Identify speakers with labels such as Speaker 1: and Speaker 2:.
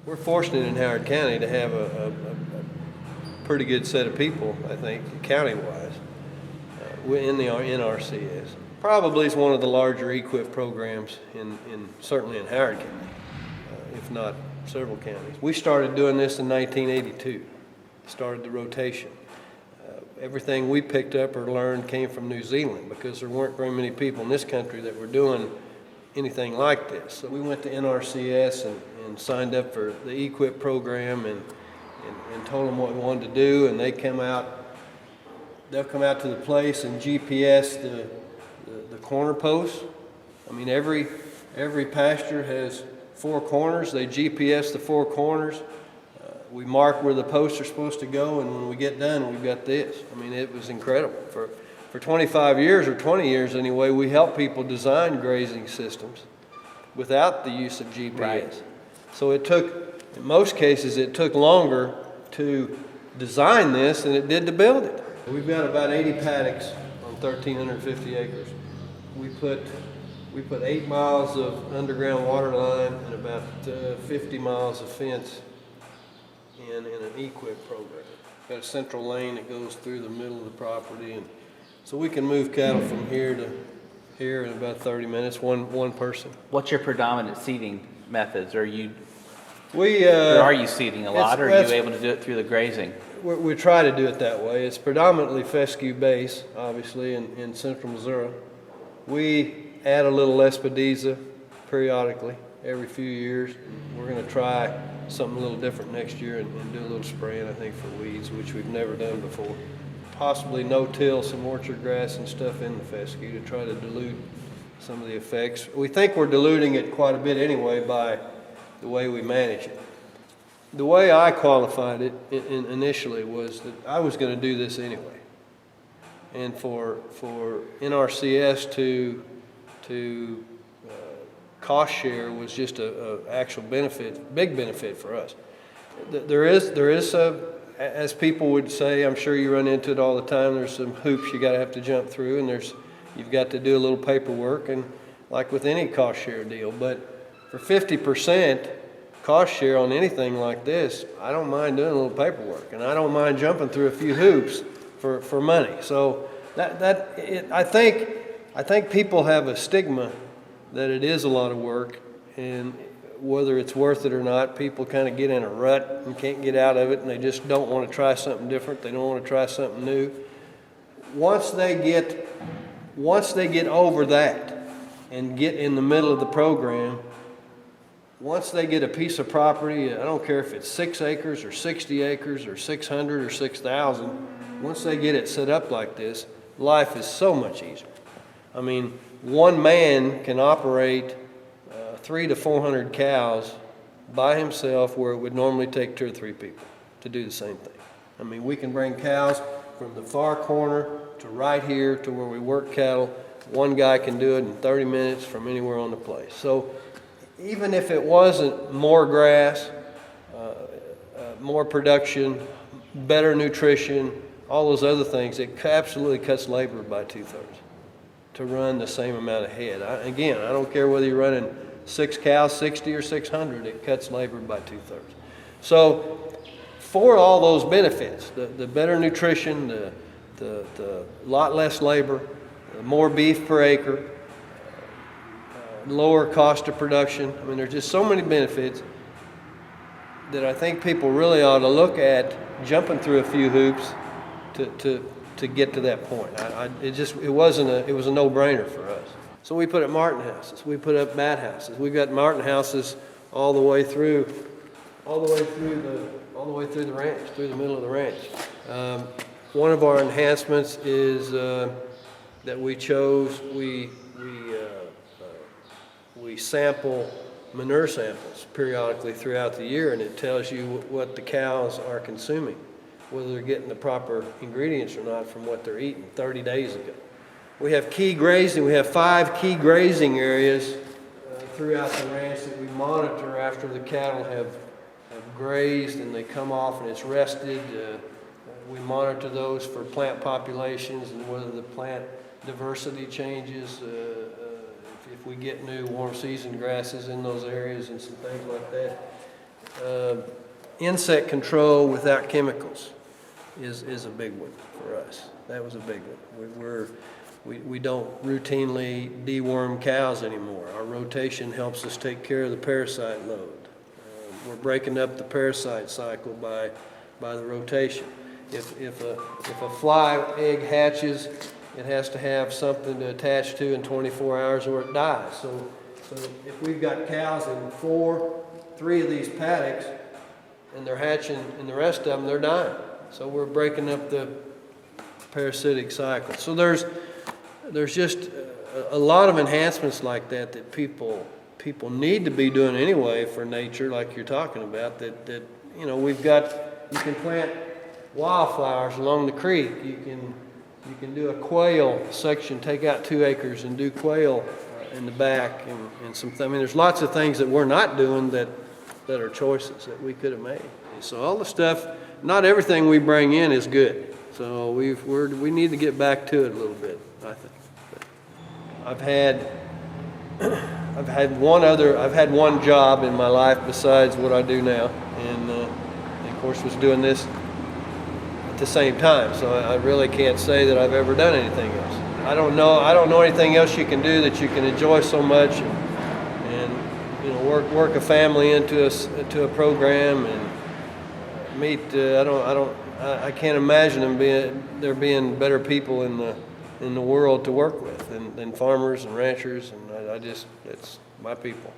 Speaker 1: We're fortunate in Howard County to have a pretty good set of people, I think, county-wise, in the NRCS. Probably is one of the larger EQIP programs certainly in Howard County, if not several counties. We started doing this in 1982, started the rotation. Everything we picked up or learned came from New Zealand because there weren't very many people in this country that were doing anything like this. So we went to NRCS and signed up for the EQIP program and told them what we wanted to do, and they'll come out to the place and GPS the corner posts. I mean, every pasture has 4 corners. They GPS the 4 corners. We mark where the posts are supposed to go, and when we get done, we've got this. I mean, it was incredible. For 25 years, or 20 years anyway, we helped people design grazing systems without the use of GPS. Right. So it took, in most cases, it took longer to design this than it did to build it. We've got about 80 paddocks on 1,350 acres. We put 8 miles of underground water line and about 50 miles of fence in an EQIP program. Got a central lane that goes through the middle of the property, and so we can move cattle from here to here in about 30 minutes, one person.
Speaker 2: What's your predominant seeding methods? Or are you seeding a lot, or are you able to do it through the grazing?
Speaker 1: We try to do it that way. It's predominantly fescue base, obviously, in central Missouri. We add a little Lespedeza periodically, every few years. We're going to try something a little different next year and do a little spraying, I think, for weeds, which we've never done before. Possibly no-till, some orchard grass and stuff in the fescue to try to dilute some of the effects. We think we're diluting it quite a bit anyway by the way we manage it. The way I qualified it initially was that I was going to do this anyway. And for NRCS to cost share was just a actual benefit, big benefit for us. There is as people would say, I'm sure you run into it all the time, there's some hoops you have to jump through, and you've got to do a little paperwork, and like with any cost share deal. But for 50% cost share on anything like this, I don't mind doing a little paperwork, and I don't mind jumping through a few hoops for money. So I think people have a stigma that it is a lot of work, and whether it's worth it or not, people kind of get in a rut and can't get out of it, and they just don't want to try something different. They don't want to try something new. Once they get over that and get in the middle of the program, once they get a piece of property, I don't care if it's 6 acres or 60 acres or 600 or 6,000, once they get it set up like this, life is so much easier. I mean, one man can operate 300 to 400 cows by himself where it would normally take 2 or 3 people to do the same thing. I mean, we can bring cows from the far corner to right here to where we work cattle. One guy can do it in 30 minutes from anywhere on the place. So even if it wasn't more grass, more production, better nutrition, all those other things, it absolutely cuts labor by 2/3 to run the same amount of head. I don't care whether you're running 6 cows, 60 or 600, it cuts labor by 2/3. So for all those benefits, the better nutrition, the lot less labor, the more beef per acre, lower cost of production. I mean, there's just so many benefits that I think people really ought to look at jumping through a few hoops to get to that point. It was a no-brainer for us. So we put up Martin houses, we put up mat houses. We've got Martin houses all the way through the ranch, through the middle of the ranch. One of our enhancements is that we chose. We sample manure samples periodically throughout the year, and it tells you what the cows are consuming, whether they're getting the proper ingredients or not from what they're eating 30 days ago. We have key grazing. We have 5 key grazing areas throughout the ranch that we monitor after the cattle have grazed and they come off and it's rested. We monitor those for plant populations and whether the plant diversity changes, if we get new warm season grasses in those areas and some things like that. insect control without chemicals is a big one for us. That was a big one. We don't routinely deworm cows anymore. Our rotation helps us take care of the parasite load. We're breaking up the parasite cycle by the rotation. If a fly egg hatches, it has to have something to attach to in 24 hours or it dies. So if we've got cows in three of these paddocks and they're hatching and the rest of them, they're dying. So we're breaking up the parasitic cycle. So there's just a lot of enhancements like that people need to be doing anyway for nature, like you're talking about, that you know, you can plant wildflowers along the creek. You can do a quail section, take out 2 acres and do quail in the back and I mean, there's lots of things that we're not doing that are choices that we could have made. So all the stuff, not everything we bring in is good. So we need to get back to it a little bit, I think. But I've had one job in my life besides what I do now, and of course was doing this at the same time. So I really can't say that I've ever done anything else. I don't know anything else you can do that you can enjoy so much, and you know, work a family into a program and meet. I can't imagine there being better people in the world to work with than farmers and ranchers, and it's my people.